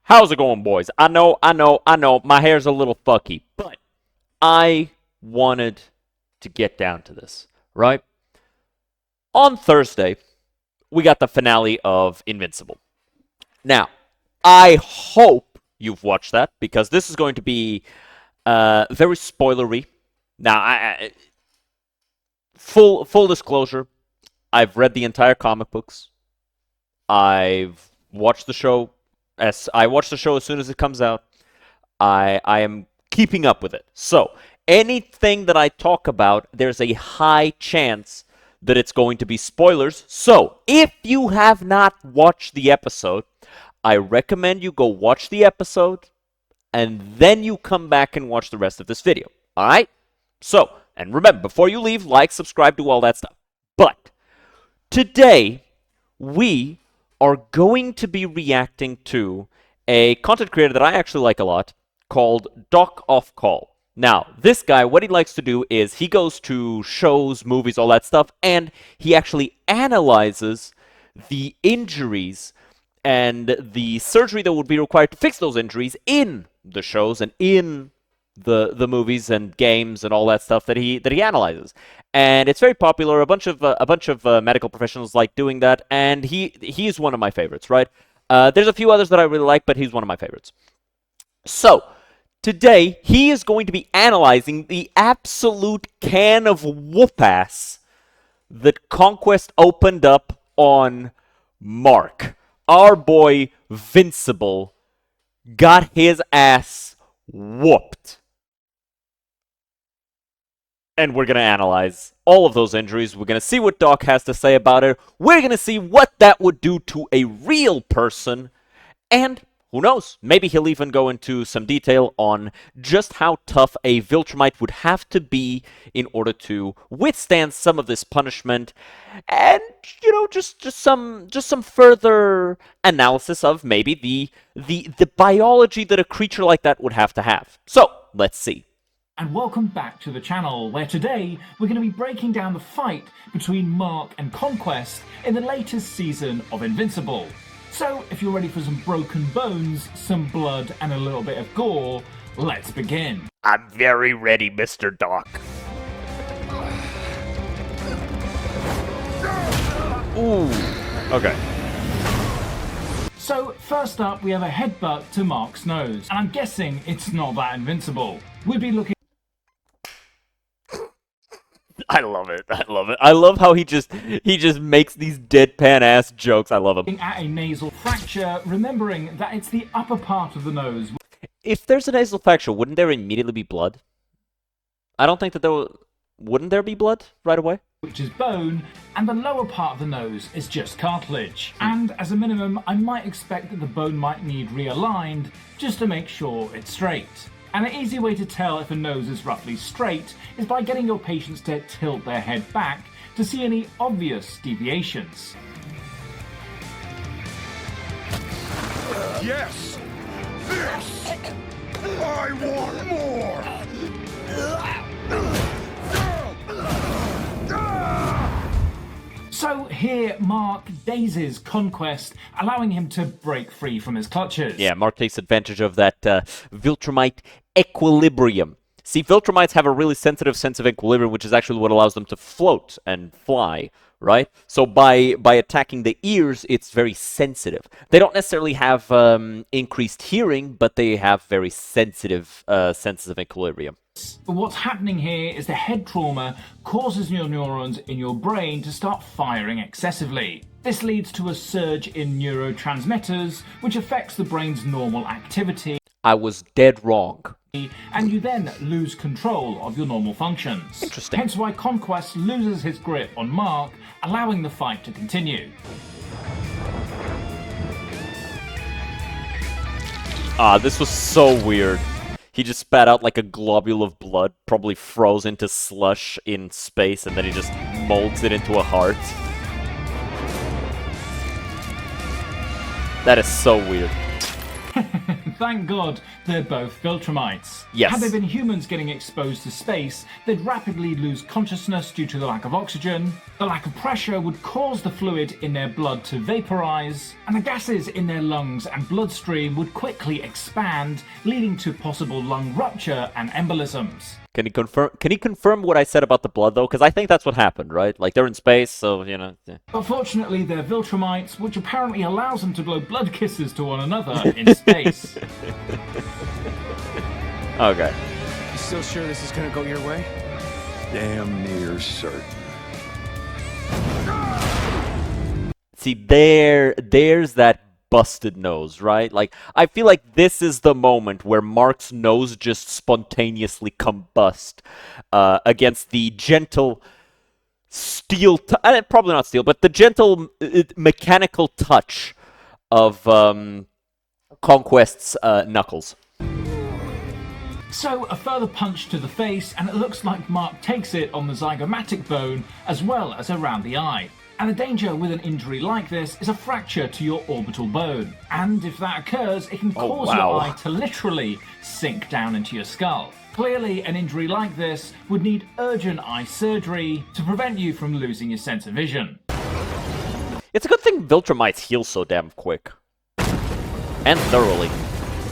How's it going, boys? I know, my hair's a little fucky, but I wanted to get down to this, right? On Thursday, we got the finale of Invincible. Now, I hope you've watched that, because this is going to be very spoilery. Now, full disclosure, I've read the entire comic books. I've watched the show I watch the show as soon as it comes out. I am keeping up with it. So, anything that I talk about, there's a high chance that it's going to be spoilers. So, if you have not watched the episode, I recommend you go watch the episode, and then you come back and watch the rest of this video. Alright? So, and remember, before you leave, like, subscribe, do all that stuff. But, today, we are going to be reacting to a content creator that I actually like a lot called Doc Off Call. Now, this guy, what he likes to do is he goes to shows, movies, all that stuff, and he actually analyzes the injuries and the surgery that would be required to fix those injuries in the shows and in the movies and games and all that stuff that he analyzes. And it's very popular. A bunch of medical professionals like doing that, and he's one of my favorites, right? There's a few others that I really like, but he's one of my favorites. So, today, he is going to be analyzing the absolute can of whoop-ass that Conquest opened up on Mark. Our boy, Invincible, got his ass whooped. And we're going to analyze all of those injuries. We're going to see what Doc has to say about it. We're going to see what that would do to a real person. And who knows, maybe he'll even go into some detail on just how tough a Viltrumite would have to be in order to withstand some of this punishment. And, you know, just some further analysis of maybe the biology that a creature like that would have to have. So, let's see. And welcome back to the channel, where today we're going to be breaking down the fight between Mark and Conquest in the latest season of Invincible. So, if you're ready for some broken bones, some blood, and a little bit of gore, let's begin. I'm very ready, Mr. Doc. Ooh, okay. So, first up, we have a headbutt to Mark's nose, and I'm guessing it's not that invincible. We'll be looking I love it. I love it. I love how he just makes these deadpan ass jokes. I love him. at a nasal fracture, remembering that it's the upper part of the nose. If there's a nasal fracture, wouldn't there immediately be blood? I don't think that wouldn't there be blood right away? Which is bone, and the lower part of the nose is just cartilage. And as a minimum, I might expect that the bone might need realigned just to make sure it's straight. And an easy way to tell if a nose is roughly straight is by getting your patients to tilt their head back to see any obvious deviations. Yes! This! I want more! So here, Mark dazes Conquest, allowing him to break free from his clutches. Yeah, Mark takes advantage of that Viltrumite equilibrium. See, Viltrumites have a really sensitive sense of equilibrium, which is actually what allows them to float and fly, right? So by attacking the ears, it's very sensitive. They don't necessarily have increased hearing, but they have very sensitive senses of equilibrium. But what's happening here is the head trauma causes your neurons in your brain to start firing excessively. This leads to a surge in neurotransmitters, which affects the brain's normal activity. I was dead wrong. And you then lose control of your normal functions. Interesting. Hence why Conquest loses his grip on Mark, allowing the fight to continue. This was so weird. He just spat out like a globule of blood, probably froze into slush in space, and then he just molds it into a heart. That is so weird. thank God they're both Viltrumites. Yes. Had they been humans getting exposed to space, they'd rapidly lose consciousness due to the lack of oxygen. The lack of pressure would cause the fluid in their blood to vaporize, and the gases in their lungs and bloodstream would quickly expand, leading to possible lung rupture and embolisms. Can he confirm what I said about the blood, though? Because I think that's what happened, right? Like, they're in space, so, you know... Yeah. But fortunately, they're Viltrumites, which apparently allows them to blow blood kisses to one another in space. Okay. You still sure this is gonna go your way? Damn near certain. See, there's that busted nose, right? Like, I feel like this is the moment where Mark's nose just spontaneously combust against the gentle steel, probably not steel, but the gentle mechanical touch of Conquest's knuckles. So, a further punch to the face, and it looks like Mark takes it on the zygomatic bone as well as around the eye. And the danger with an injury like this is a fracture to your orbital bone. And if that occurs, it can cause your eye to literally sink down into your skull. Clearly, an injury like this would need urgent eye surgery to prevent you from losing your sense of vision. It's a good thing Viltrumites heal so damn quick. And thoroughly.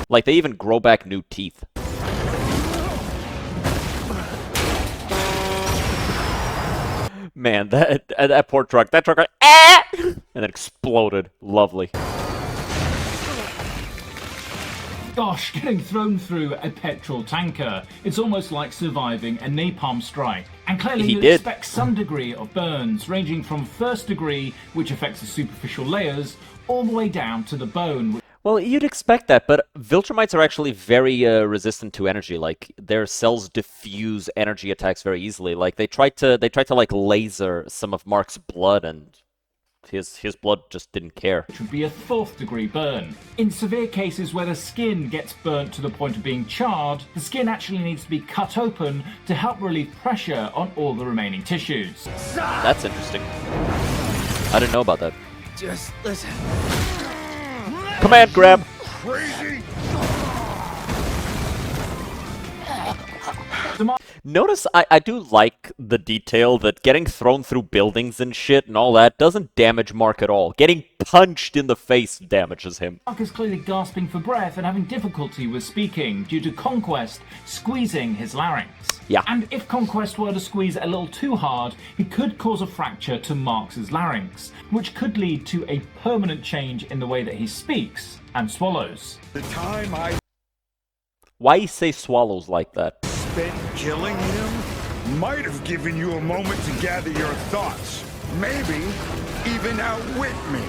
Like, they even grow back new teeth. Man, that poor truck. That truck, ah! And then exploded. Lovely. Gosh, getting thrown through a petrol tanker. It's almost like surviving a napalm strike. And clearly you expect some degree of burns, ranging from first degree, which affects the superficial layers, all the way down to the bone. Well, you'd expect that, but Viltrumites are actually very resistant to energy. Like, their cells diffuse energy attacks very easily. Like, they tried to like laser some of Mark's blood, and his blood just didn't care. Which would be a 4th degree burn. In severe cases where the skin gets burnt to the point of being charred, the skin actually needs to be cut open to help relieve pressure on all the remaining tissues. That's interesting. I didn't know about that. Just listen. Command grab. Crazy? Notice I do like the detail that getting thrown through buildings and shit and all that doesn't damage Mark at all. Getting punched in the face damages him. Mark is clearly gasping for breath and having difficulty with speaking due to Conquest squeezing his larynx. Yeah. And if Conquest were to squeeze a little too hard, it could cause a fracture to Mark's larynx, which could lead to a permanent change in the way that he speaks and swallows. The time I Why you say swallows like that? spent killing him might have given you a moment to gather your thoughts. Maybe even outwit me.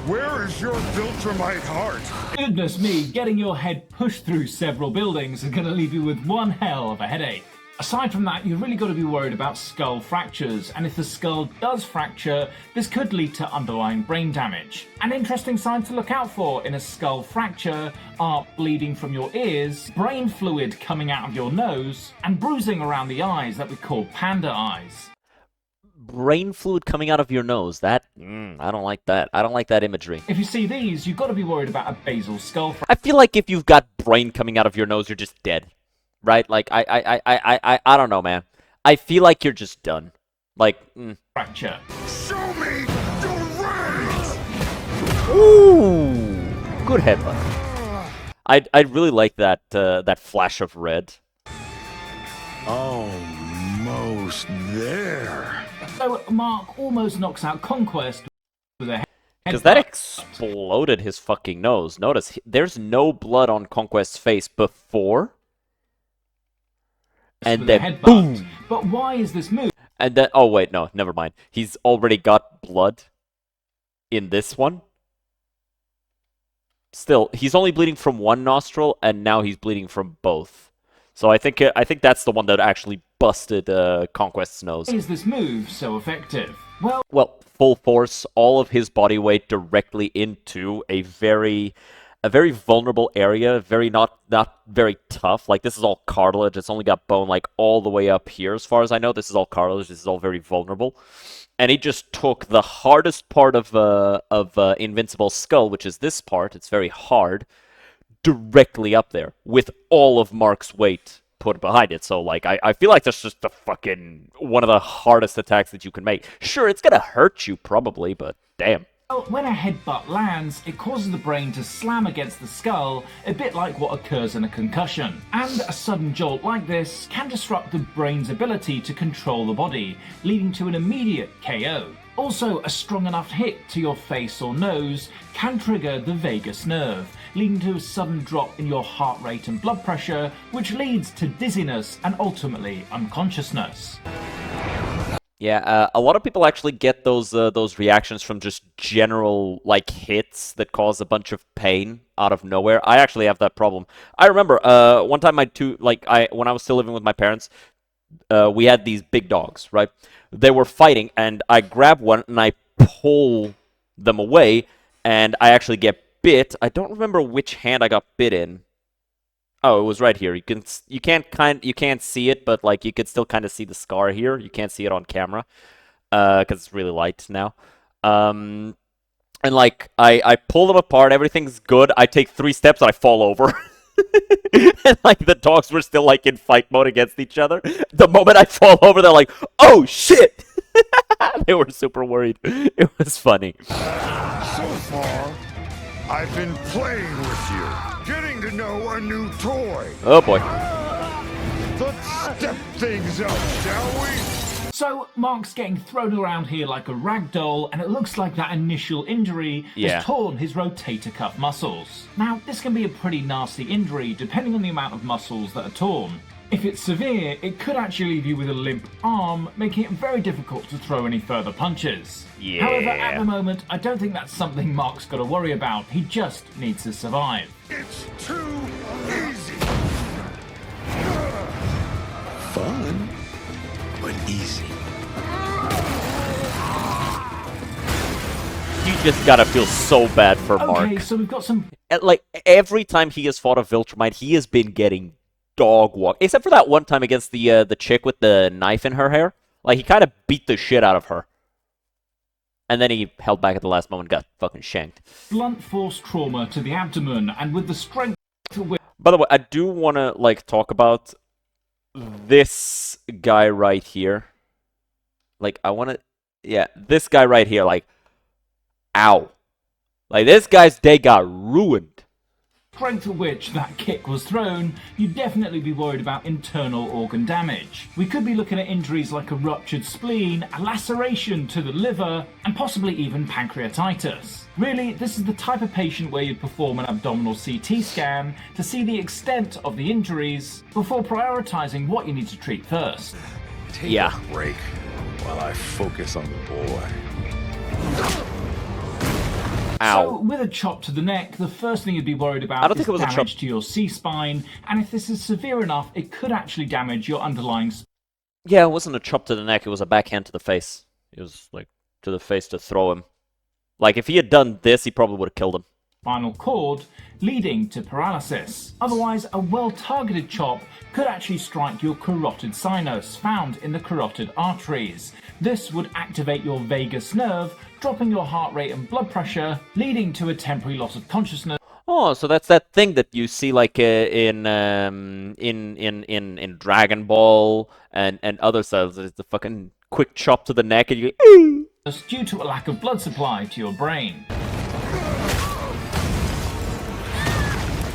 Where is your Viltrumite heart? Goodness me, getting your head pushed through several buildings is going to leave you with one hell of a headache. Aside from that, you've really got to be worried about skull fractures, and if the skull does fracture, this could lead to underlying brain damage. An interesting sign to look out for in a skull fracture are bleeding from your ears, brain fluid coming out of your nose, and bruising around the eyes that we call panda eyes. Brain fluid coming out of your nose. That, I don't like that. I don't like that imagery. If you see these, you've got to be worried about a basal skull fracture. I feel like if you've got brain coming out of your nose, you're just dead. Right? Like, I don't know, man. I feel like you're just done. Like, Fracture. Show me your rage! Ooh! Good headbutt. I'd really like that, that flash of red. Almost there. So Mark almost knocks out Conquest with a head. Because that exploded his fucking nose. Notice, there's no blood on Conquest's face before. And then, boom! But why is this move? And then, oh wait, no, never mind. He's already got blood in this one. Still, he's only bleeding from one nostril, and now he's bleeding from both. So I think that's the one that actually busted Conquest's nose. Why is this move so effective? Well, full force, all of his body weight directly into a very vulnerable area, not very tough. Like, this is all cartilage. It's only got bone, like, all the way up here. As far as I know, this is all cartilage. This is all very vulnerable. And he just took the hardest part of Invincible's skull, which is this part. It's very hard. directly up there with all of Mark's weight put behind it. So, like, I feel like that's just the fucking one of the hardest attacks that you can make. Sure, it's gonna hurt you probably, but damn. Well, when a headbutt lands, it causes the brain to slam against the skull, a bit like what occurs in a concussion. And a sudden jolt like this can disrupt the brain's ability to control the body, leading to an immediate KO. Also, a strong enough hit to your face or nose can trigger the vagus nerve, leading to a sudden drop in your heart rate and blood pressure, which leads to dizziness and ultimately unconsciousness. Yeah, a lot of people actually get those reactions from just general like hits that cause a bunch of pain out of nowhere. I actually have that problem. I remember one time when I was still living with my parents, we had these big dogs, right? They were fighting, and I grab one and I pull them away, and I actually get bit. I don't remember which hand I got bit in. Oh, it was right here. You can't see it, but like you could still kind of see the scar here. You can't see it on camera, because it's really light now. And like I pull them apart. Everything's good. I take 3 steps and I fall over. And like the dogs were still like in fight mode against each other. The moment I fall over, they're like, "Oh shit!" They were super worried. It was funny. So far, I've been playing with you, getting to know a new toy. Oh boy. Let's step things up, shall we? So, Mark's getting thrown around here like a rag doll, and it looks like that initial injury has torn his rotator cuff muscles. Now, this can be a pretty nasty injury depending on the amount of muscles that are torn. If it's severe, it could actually leave you with a limp arm, making it very difficult to throw any further punches. Yeah. However, at the moment, I don't think that's something Mark's got to worry about. He just needs to survive. It's too easy. Fun, but easy. You just gotta feel so bad for Mark. Okay, so we've got some... Like, every time he has fought a Viltrumite, he has been getting dog walk. Except for that one time against the chick with the knife in her hair. Like, he kind of beat the shit out of her. And then he held back at the last moment and got fucking shanked. blunt force trauma to the abdomen, and with the strength to which... By the way, I do want to, like, talk about this guy right here. Like, I want to... Yeah, this guy right here, like... Ow. Like, this guy's day got ruined. strength at which that kick was thrown, you'd definitely be worried about internal organ damage. We could be looking at injuries like a ruptured spleen, a laceration to the liver, and possibly even pancreatitis. Really, this is the type of patient where you'd perform an abdominal CT scan to see the extent of the injuries before prioritizing what you need to treat first. Take a break while I focus on the boy. Ow. So, with a chop to the neck, the first thing you'd be worried about is damage to your C-spine, and if this is severe enough, it could actually damage your underlying... Yeah, it wasn't a chop to the neck, it was a backhand to the face. It was, like, to the face to throw him. Like, if he had done this, he probably would have killed him. Spinal cord, leading to paralysis. Otherwise, a well-targeted chop could actually strike your carotid sinus, found in the carotid arteries. This would activate your vagus nerve, dropping your heart rate and blood pressure, leading to a temporary loss of consciousness. Oh, so that's that thing that you see like in Dragon Ball and other styles. It's the fucking quick chop to the neck and you go, due to a lack of blood supply to your brain.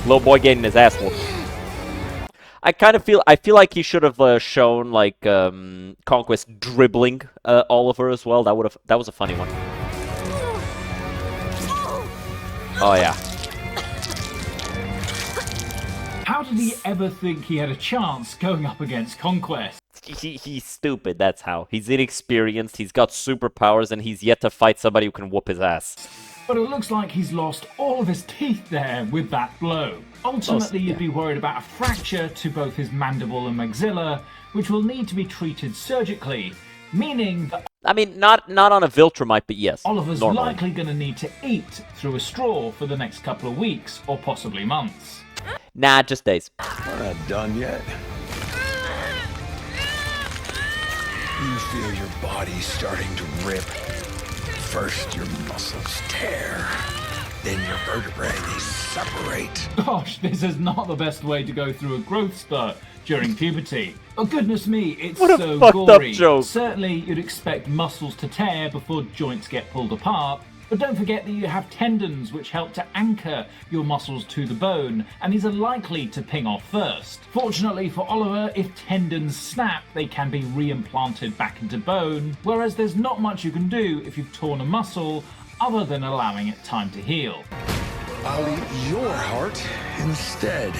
Little boy getting his ass whooped. I feel like he should have shown like Conquest dribbling Oliver as well. That was a funny one. Oh yeah. How did he ever think he had a chance going up against Conquest? He's stupid, that's how. He's inexperienced, he's got superpowers, and he's yet to fight somebody who can whoop his ass. But it looks like he's lost all of his teeth there with that blow. Ultimately, you'd be worried about a fracture to both his mandible and maxilla, which will need to be treated surgically, meaning that... I mean, not on a Viltrumite, but yes, Oliver's normally. likely going to need to eat through a straw for the next couple of weeks, or possibly months. Nah, just days. We're not done yet. You feel your body starting to rip. First, your muscles tear. then your vertebrae, they separate. Gosh, this is not the best way to go through a growth spurt during puberty. Oh goodness me, it's What a so fucked up gory. joke. Certainly you'd expect muscles to tear before joints get pulled apart, but don't forget that you have tendons which help to anchor your muscles to the bone, and these are likely to ping off first. Fortunately for Oliver, if tendons snap, they can be reimplanted back into bone, whereas there's not much you can do if you've torn a muscle other than allowing it time to heal. I'll eat your heart instead.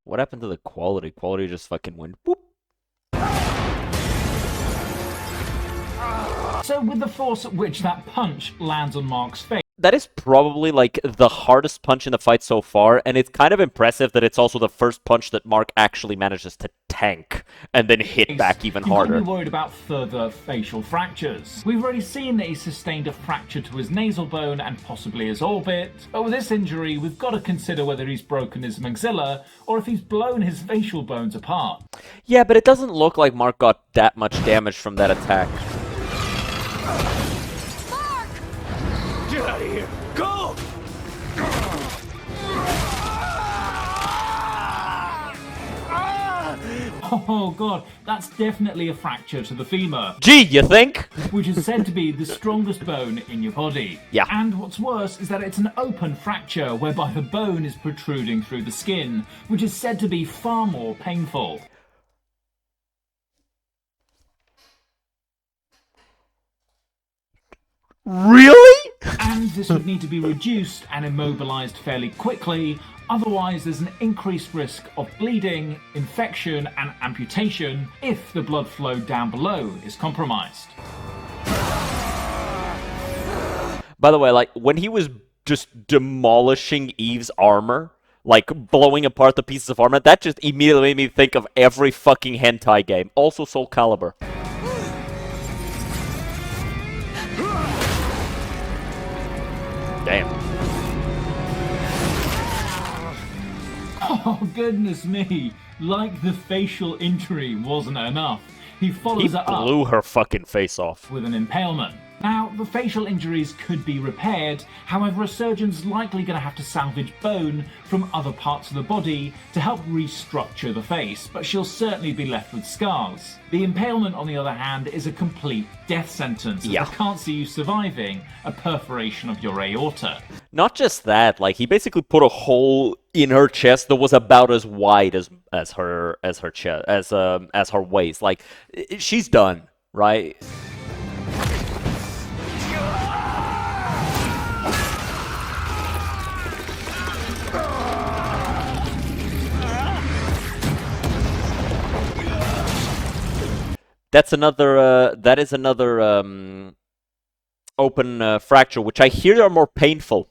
What happened to the quality? Quality just fucking went boop. So with the force at which that punch lands on Mark's face, That is probably like the hardest punch in the fight so far, and it's kind of impressive that it's also the first punch that Mark actually manages to tank and then hit back even you've got to harder. be worried about further facial fractures. We've already seen that he sustained a fracture to his nasal bone and possibly his orbit, but with this injury we've got to consider whether he's broken his maxilla or if he's blown his facial bones apart. Yeah, but it doesn't look like Mark got that much damage from that attack. Get out of here! Go! Oh god, that's definitely a fracture to the femur, Gee, you think? which is said to be the strongest bone in your body. Yeah. And what's worse is that it's an open fracture whereby the bone is protruding through the skin, which is said to be far more painful. Really? And this would need to be reduced and immobilized fairly quickly, otherwise there's an increased risk of bleeding, infection and amputation if the blood flow down below is compromised. By the way, like, when he was just demolishing Eve's armor, like, blowing apart the pieces of armor, that just immediately made me think of every fucking hentai game. Also Soul Calibur. Damn. Oh goodness me, like the facial injury wasn't enough, he He follows it up blew her fucking face off. with an impalement. Now, the facial injuries could be repaired, however a surgeon's likely going to have to salvage bone from other parts of the body to help restructure the face, but she'll certainly be left with scars. The impalement, on the other hand, is a complete death sentence, as Yeah. I can't see you surviving a perforation of your aorta. Not just that, like, he basically put a hole in her chest that was about as wide as her chest as her waist. Like, she's done, right? That is another open fracture, which I hear are more painful.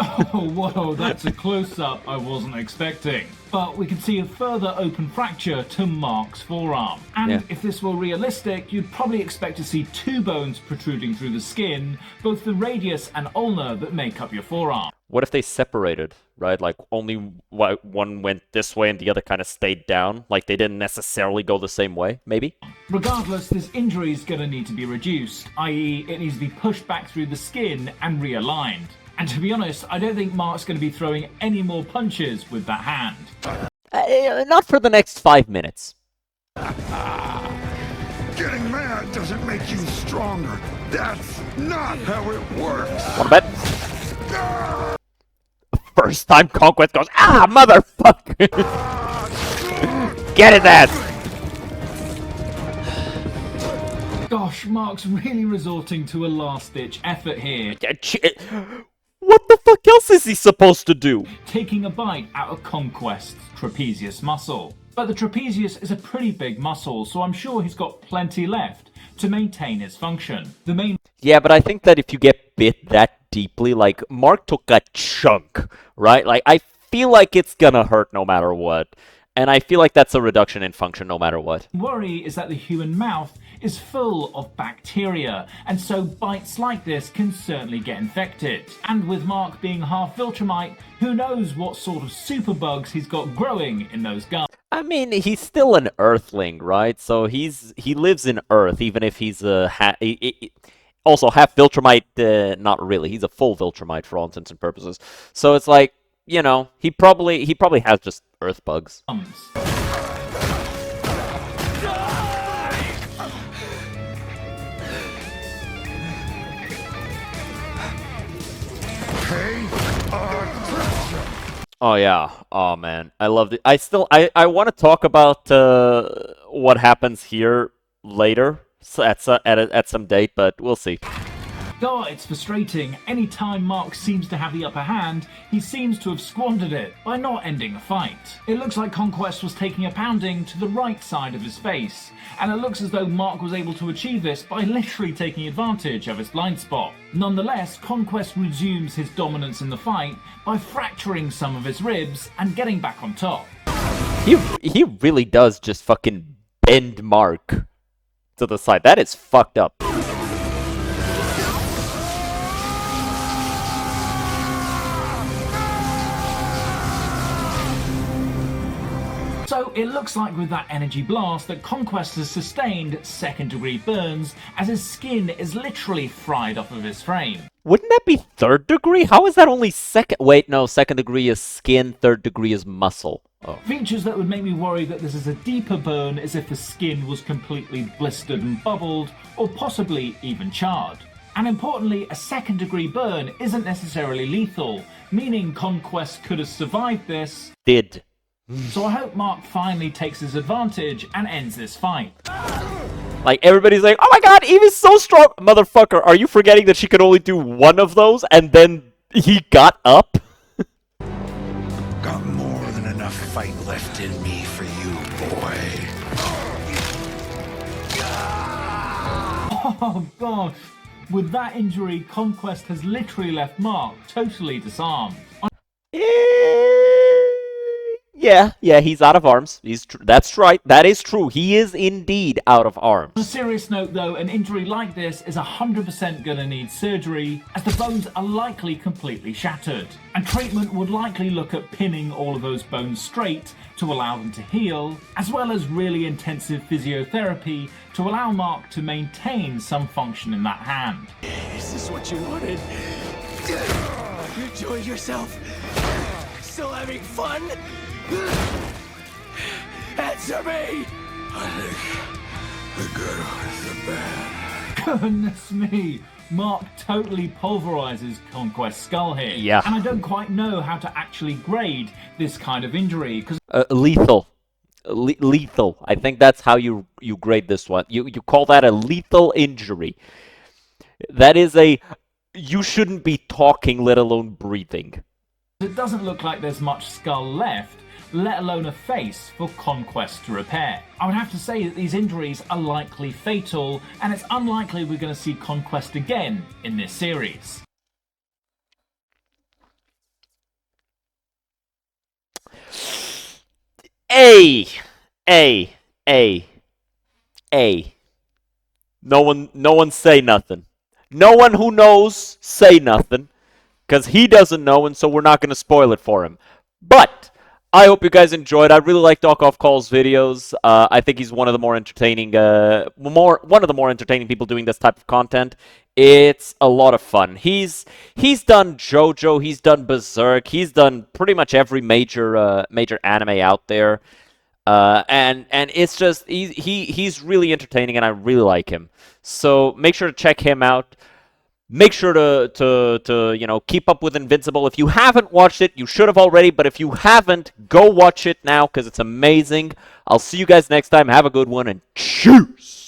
Oh, whoa, that's a close-up I wasn't expecting. But we can see a further open fracture to Mark's forearm. And Yeah. if this were realistic, you'd probably expect to see two bones protruding through the skin, both the radius and ulna that make up your forearm. What if they separated, right? Like, only one went this way and the other kind of stayed down? Like, they didn't necessarily go the same way, maybe? Regardless, this injury is going to need to be reduced, i.e. it needs to be pushed back through the skin and realigned. And to be honest, I don't think Mark's going to be throwing any more punches with that hand. Not for the next 5 minutes. Getting mad doesn't make you stronger. That's not how it works. Wanna bet? First time Conquest goes, ah, motherfucker! Get it, that! Gosh, Mark's really resorting to a last-ditch effort here, What the fuck else is he supposed to do? taking a bite out of Conquest's trapezius muscle. But the trapezius is a pretty big muscle, so I'm sure he's got plenty left to maintain his function. The main Yeah, but I think that if you get bit that deeply, like, Mark took a chunk, right? Like, I feel like it's gonna hurt no matter what. And I feel like that's a reduction in function no matter what. worry is that the human mouth is full of bacteria, and so bites like this can certainly get infected. And with Mark being half Viltrumite, who knows what sort of superbugs he's got growing in those gums. I mean, he's still an Earthling, right? So he lives in Earth, even if he's a also half Viltrumite. Not really. He's a full Viltrumite for all intents and purposes. So it's like, you know, he probably has just earth bugs. Oh yeah. Oh man, I loved it. I want to talk about what happens here later at some date, but we'll see. Oh, it's frustrating. Anytime Mark seems to have the upper hand, he seems to have squandered it by not ending the fight. It looks like Conquest was taking a pounding to the right side of his face, and it looks as though Mark was able to achieve this by literally taking advantage of his blind spot. Nonetheless, Conquest resumes his dominance in the fight by fracturing some of his ribs and getting back on top. He really does just fucking bend Mark to the side. That is fucked up. So it looks like with that energy blast that Conquest has sustained second-degree burns as his skin is literally fried off of his frame. Wouldn't that be third degree? How is that only second? Wait, no, second degree is skin, third degree is muscle. Oh. Features that would make me worry that this is a deeper burn as if the skin was completely blistered and bubbled, or possibly even charred. And importantly, a second-degree burn isn't necessarily lethal, meaning Conquest could have survived this. Did. So I hope Mark finally takes his advantage and ends this fight. Like, everybody's like, oh my god, Eve's so strong! Motherfucker, are you forgetting that she could only do one of those and then he got up? Got more than enough fight left in me for you, boy. Oh gosh, with that injury, Conquest has literally left Mark totally disarmed. Yeah, he's out of arms. That's right. That is true. He is indeed out of arms. On a serious note though, an injury like this is 100% gonna need surgery, as the bones are likely completely shattered. And treatment would likely look at pinning all of those bones straight to allow them to heal, as well as really intensive physiotherapy to allow Mark to maintain some function in that hand. Is this what you wanted? You enjoyed yourself? Still having fun? Answer me! I think the good with the bad. Goodness me! Mark totally pulverizes Conquest's skull here. Yeah. And I don't quite know how to actually grade this kind of injury, because Lethal. Lethal. I think that's how you grade this one. You call that a lethal injury. That is a... You shouldn't be talking, let alone breathing. it doesn't look like there's much skull left, let alone a face for Conquest to repair. I would have to say that these injuries are likely fatal, and it's unlikely we're going to see Conquest again in this series. A. No one say nothing. No one who knows say nothing, because he doesn't know, and so we're not going to spoil it for him. But I hope you guys enjoyed. I really like Doc Off Call's videos. I think he's one of the more entertaining, people doing this type of content. It's a lot of fun. He's done JoJo, he's done Berserk, he's done pretty much every major anime out there. And it's just he's really entertaining, and I really like him. So make sure to check him out. Make sure to keep up with Invincible. If you haven't watched it, you should have already. But if you haven't, go watch it now because it's amazing. I'll see you guys next time. Have a good one and cheers.